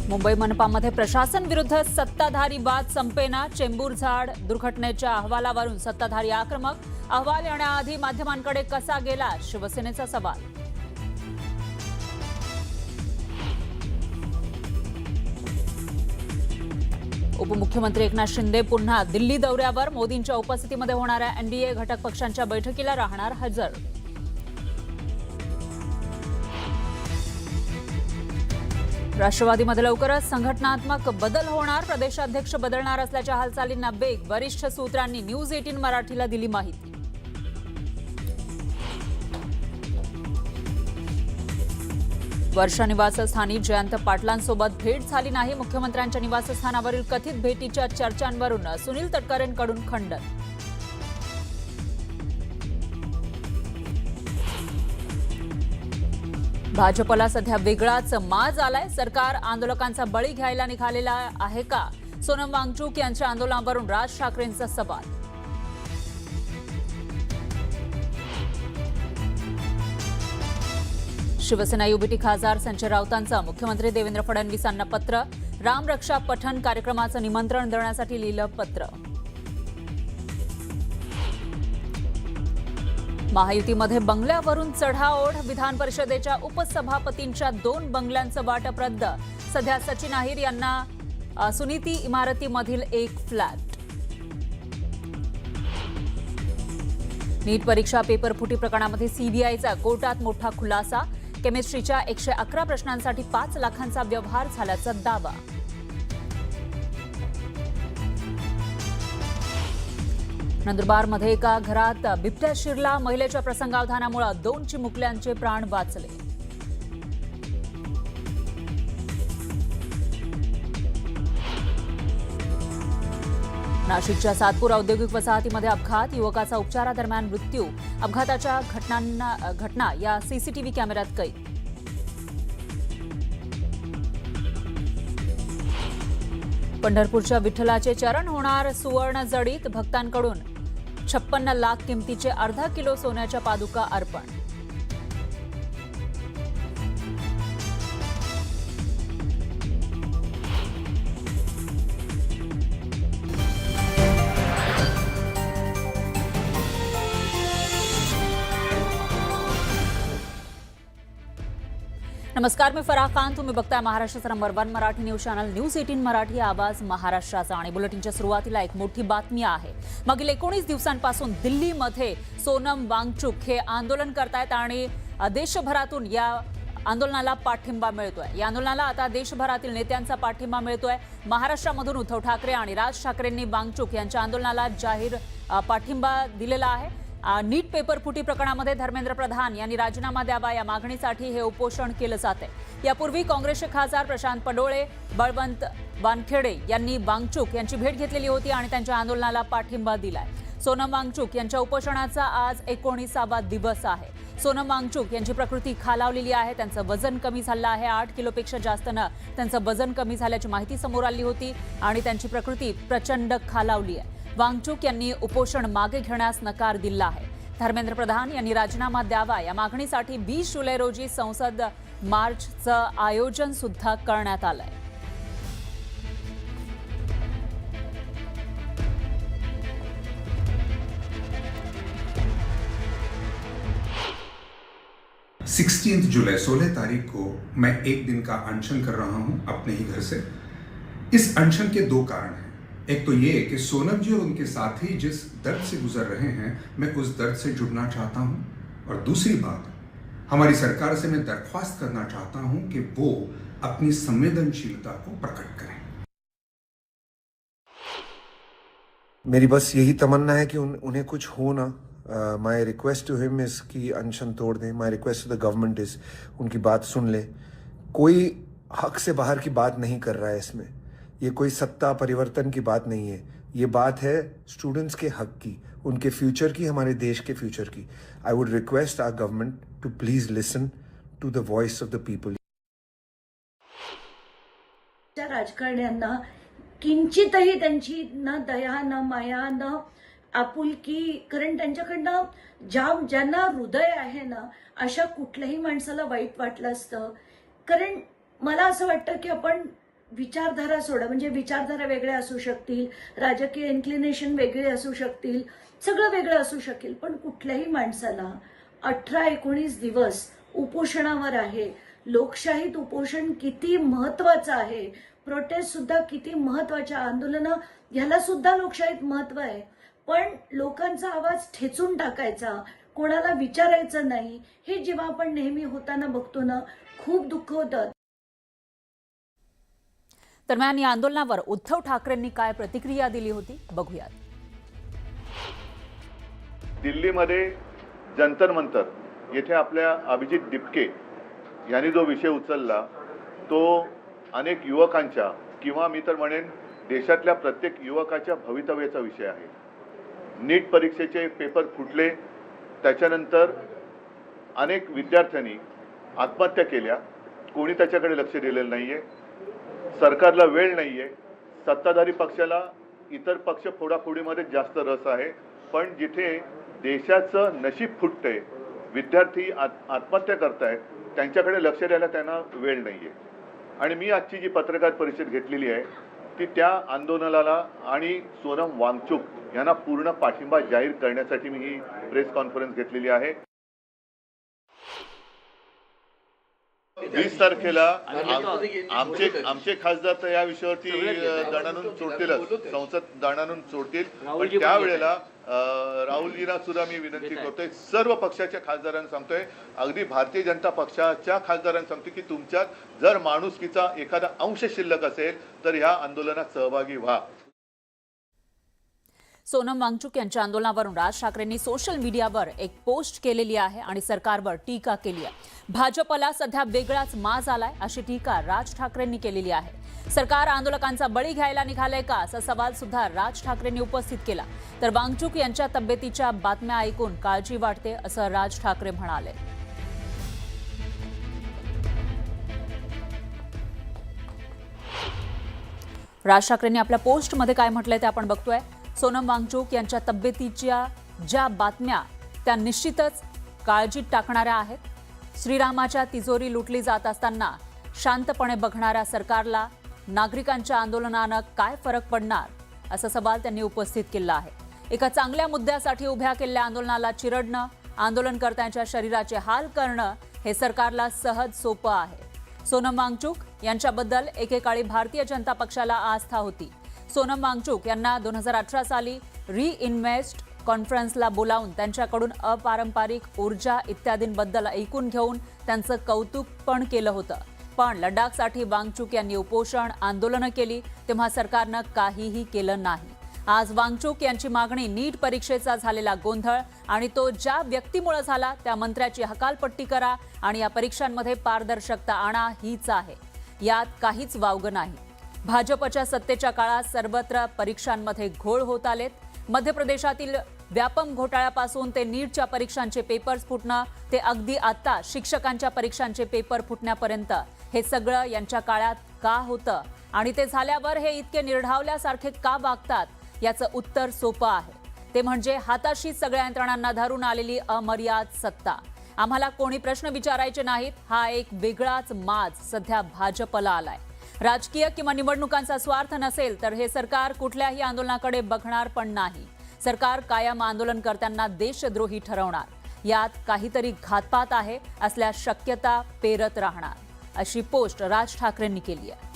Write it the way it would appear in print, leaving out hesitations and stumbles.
मुंबई मनपामध्ये प्रशासन विरुद्ध सत्ताधारी वाद संपेना. चेंबूर-झाड दुर्घटनेच्या अहवालावरून सत्ताधारी आक्रमक. अहवाल येण्याआधी माध्यमांकडे कसा गेला, शिवसेनेचा सवाल. उपमुख्यमंत्री एकनाथ शिंदे पुन्हा दिल्ली दौऱ्यावर. मोदींच्या उपस्थितीमध्ये होणाऱ्या एनडीए घटक पक्षांच्या बैठकीला राहणार हजर. राष्ट्रवादीमध्ये लवकरच संघटनात्मक बदल होणार. प्रदेशाध्यक्ष बदलणार असल्याच्या हालचालींना वेग. वरिष्ठ सूत्रांनी न्यूज 18 मराठीला दिली माहिती. वर्षा निवासस्थानी जयंत पाटलांसोबत भेट झाली नाही. मुख्यमंत्र्यांच्या निवासस्थानावरील कथित भेटीच्या चर्चांवरून सुनील तटकरेंकडून खंडन. भाजपला सध्या वेगळाच माज आलाय. सरकार आंदोलकांचा बळी घ्यायला निघालेला आहे का? सोनम वांगचूक यांच्या आंदोलनावरून राज ठाकरेंचा सवाल. शिवसेना युबीटी खासदार संजय राऊतांचा मुख्यमंत्री देवेंद्र फडणवीसांना पत्र. रामरक्षा पठण कार्यक्रमाचं निमंत्रण देण्यासाठी लिहिलं पत्र. महायुतीमध्ये बंगल्यावरून चढाओढ. विधान परिषदेच्या उपसभापतींच्या 2 बंगल्यांचं वाटप रद्द. सध्या सचिन अहिर यांना सुनीती इमारतीमधील 1 फ्लॅट. नीट परीक्षा पेपरफुटी प्रकरणामध्ये सीबीआयचा कोर्टात मोठा खुलासा. केमिस्ट्रीच्या 111 प्रश्नांसाठी 5 लाखांचा व्यवहार झाल्याचा दावा. नंदुरबारमध्ये एका घरात बिबट्या शिरला. महिलेच्या प्रसंगावधानामुळे 2 चिमुकल्यांचे प्राण वाचले. नाशिकच्या सातपूर औद्योगिक वसाहतीमध्ये अपघात. युवकाचा उपचारादरम्यान मृत्यू. अपघाताच्या घटना या सीसीटीव्ही कॅमेऱ्यात कैद. पंढरपूरच्या विठ्ठलाचे चरण होणार सुवर्ण जडीत. भक्तांकडून 56 लाख किमतीचे अर्धा किलो सोन्याच्या पादुका अर्पण. नमस्कार, मी फराह खान. तुम्ही बघताय महाराष्ट्राचा number 1 Marathi news channel news 18 Marathi, आवाज महाराष्ट्राचा. आणि बुलेटिनच्या सुरुवातीला एक मोठी बातमी आहे. मागील 19 दिवसांपासून दिल्लीमध्ये सोनम वांगचूक हे आंदोलन करतायत आणि देशभरातून या आंदोलनाला पाठिंबा मिळतोय. या आंदोलनाला आता देशभरातील नेत्यांचा पाठिंबा मिळतोय. महाराष्ट्रामधून उद्धव ठाकरे आणि राज ठाकरेंनी वांगचूक यांच्या आंदोलनाला जाहीर पाठिंबा दिलेला आहे. नीट पेपरफुटी प्रकरणामध्ये धर्मेंद्र प्रधान यांनी राजीनामा द्यावा या मागणीसाठी हे उपोषण केलं जाते. यापूर्वी काँग्रेसचे खासदार प्रशांत पडोळे, बळवंत वानखेडे यांनी वांगचूक यांची भेट घेतलेली होती आणि त्यांच्या आंदोलनाला पाठिंबा दिलाय. सोनम वांगचूक यांच्या उपोषणाचा आज 19वा दिवस आहे. सोनम वांगचूक यांची प्रकृती खालावलेली आहे. त्यांचं वजन कमी झालं आहे. 8 किलोपेक्षा जास्तनं त्यांचं वजन कमी झाल्याची माहिती समोर आली होती आणि त्यांची प्रकृती प्रचंड खालावली आहे. वांगचूक यांनी उपोषण मागे घेण्यास नकार दिला आहे. धर्मेंद्र प्रधान यांनी राजीनामा द्यावा या मागणीसाठी 20 जुलै रोजी संसद मार्चचं आयोजन सुद्धा करण्यात आलंय. जुलाई 16 तारीख को मैं एक दिन का अनशन कर रहा हूं अपने ही घर से. इस अनशन के 2 कारण हैं. एक तो ये कि सोनम जी और उनके साथी जिस दर्द से गुजर रहे हैं, मैं उस दर्द से जुड़ना चाहता हूं. और दूसरी बात, हमारी सरकार से मैं दरख्वास्त करना चाहता हूं कि वो अपनी संवेदनशीलता को प्रकट करें. मेरी बस यही तमन्ना है कि उन्हें कुछ हो ना. माई रिक्वेस्ट टू हिम इज कि अनशन तोड़ दें. My request to the government is उनकी बात सुन ले. कोई हक से बाहर की बात नहीं कर रहा है इसमें. ये कोई सत्ता परिवर्तन की बात नहीं है. ये बात है स्टूडेंट्स के हक की, उनके फ्यूचर की, हमारे देश के फ्यूचर की. I would request our government to please listen to the voice of the people. राजकारण्यांना किंचितही त्यांची न दया न माया न आपुलकी, कारण त्यांच्याकडनं ज्यांना हृदय आहे ना, अशा कुठल्याही माणसाला वाईट वाटलं असतं. कारण मला असं वाटतं की आपण विचारधारा सोडा, म्हणजे विचारधारा वेगळ्या असू शकतील, राजकीय इन्क्लिनेशन वेगळे असू शकतील, सगळं वेगळं असू शकेल, पण कुठल्याही माणसाला 18-19 दिवस उपोषणावर आहे. लोकशाहीत उपोषण किती महत्वाचं आहे, प्रोटेस्ट सुद्धा किती महत्वाच्या, आंदोलनं ह्याला सुद्धा लोकशाहीत महत्व आहे. पण लोकांचा आवाज ठेचून टाकायचा, कोणाला विचारायचं नाही, हे जेव्हा आपण नेहमी होताना बघतो ना, खूप दुःख होतं. दरम्यान या आंदोलनावर उद्धव ठाकरेंनी काय प्रतिक्रिया दिली होती बघूयात. दिल्लीमध्ये जंतर मंतर येथे आपल्या अभिजित दिपके यांनी जो विषय उचलला तो अनेक युवकांच्या किंवा मी तर म्हणेन देशातल्या प्रत्येक युवकाच्या भवितव्याचा विषय आहे. नीट परीक्षेचे पेपर फुटले, त्याच्यानंतर अनेक विद्यार्थ्यांनी आत्महत्या केल्या, कोणी त्याच्याकडे लक्ष दिलेलं नाहीये. सरकारला वेळ नाहीये, सत्ताधारी पक्षाला इतर पक्ष फोडाफोडीमध्ये जास्त रस आहे. पण जिथे देशाचं नशीब फुटतंय, विद्यार्थी आत्महत्या करतायत, त्यांच्याकडे लक्ष द्यायला त्यांना वेळ नाहीये. आणि मी आजची जी पत्रकार परिषद घेतलेली आहे ती त्या आंदोलनाला आणि सोनम वांगचुक यांना पूर्ण पाठिंबा जाहीर करण्यासाठी मी ही प्रेस कॉन्फरन्स घेतलेली आहे. 20 तारखेला आमचे खासदार तर या विषयावरती दणानून सोडतीलच, संसद दणानून सोडतील. पण त्यावेळेला राहुलजींना सुद्धा मी विनंती करतोय, सर्व पक्षाच्या खासदारांना सांगतोय, अगदी भारतीय जनता पक्षाच्या खासदारांना सांगतोय की तुमच्यात जर माणुसकीचा एखादा अंश शिल्लक असेल तर ह्या आंदोलनात सहभागी व्हा. सोनम वांगचुक यांच्या आंदोलनावरून राज ठाकरेंनी सोशल मीडियावर एक पोस्ट केलेली आहे आणि सरकारवर टीका केली आहे. भाजपला सध्या वेगळाच माज आलाय अशी टीका राज ठाकरेंनी केलेली आहे. सरकार आंदोलकांचा बळी घ्यायला निघालंय का असा सवाल सुद्धा राज ठाकरेंनी उपस्थित केला. तर वांगचुक यांच्या तब्येतीच्या बातम्या ऐकून काळजी वाटते असं राज ठाकरे म्हणाले. राज ठाकरेंनी आपल्या पोस्टमध्ये काय म्हटलंय ते आपण बघतोय. सोनम वांगचुक यांच्या तब्येतीच्या ज्या बातम्या त्या निश्चितच काळजीत टाकणाऱ्या आहेत. श्रीरामाच्या तिजोरी लुटली जात असताना शांतपणे बघणाऱ्या सरकारला नागरिकांच्या आंदोलनानं काय फरक पडणार असा सवाल त्यांनी उपस्थित केला आहे. एका चांगल्या मुद्द्यासाठी उभ्या केलेल्या आंदोलनाला चिरडणं, आंदोलनकर्त्यांच्या शरीराचे हाल करणं हे सरकारला सहज सोपं आहे. सोनम वांगचुक यांच्याबद्दल एकेकाळी भारतीय जनता पक्षाला आस्था होती. सोनम वांगचुक यांना 2018 साली रिइन्व्हेस्ट कॉन्फरन्सला बोलावून त्यांच्याकडून अपारंपरिक ऊर्जा इत्यादींबद्दल ऐकून घेऊन त्यांचं कौतुक पण केलं होतं. पण लडाखसाठी वांगचुक यांनी उपोषण आंदोलनं केली तेव्हा सरकारनं काहीही केलं नाही. आज वांगचुक यांची मागणी नीट परीक्षेचा झालेला गोंधळ आणि तो ज्या व्यक्तीमुळे झाला त्या मंत्र्याची हकालपट्टी करा आणि या परीक्षांमध्ये पारदर्शकता आणा हीच आहे. यात काहीच वावगं नाही. भाजपच्या सत्तेच्या काळात सर्वत्र परीक्षांमध्ये घोळ होत आलेत. मध्य प्रदेशातील व्यापम घोटाळ्यापासून ते नीटच्या परीक्षांचे पेपर्स फुटणं ते अगदी आता शिक्षकांच्या परीक्षांचे पेपर फुटण्यापर्यंत हे सगळं यांच्या काळात का होतं आणि ते झाल्यावर हे इतके निर्ढावल्यासारखे का वागतात याचं उत्तर सोपं आहे. ते म्हणजे हाताशी सगळ्या यंत्रणांना धरून आलेली अमर्याद सत्ता. आम्हाला कोणी प्रश्न विचारायचे नाहीत हा एक वेगळाच माज सध्या भाजपला आलाय. राजकीय किंवा निवडणुकांचा स्वार्थ नसेल तर हे सरकार कुठल्याही आंदोलनाकडे बघणार पण नाही. सरकार कायम आंदोलनकर्त्यांना देशद्रोही ठरवणार. यात काहीतरी घातपात आहे असल्या शक्यता पेरत राहणार अशी पोस्ट राज ठाकरेंनी केली आहे.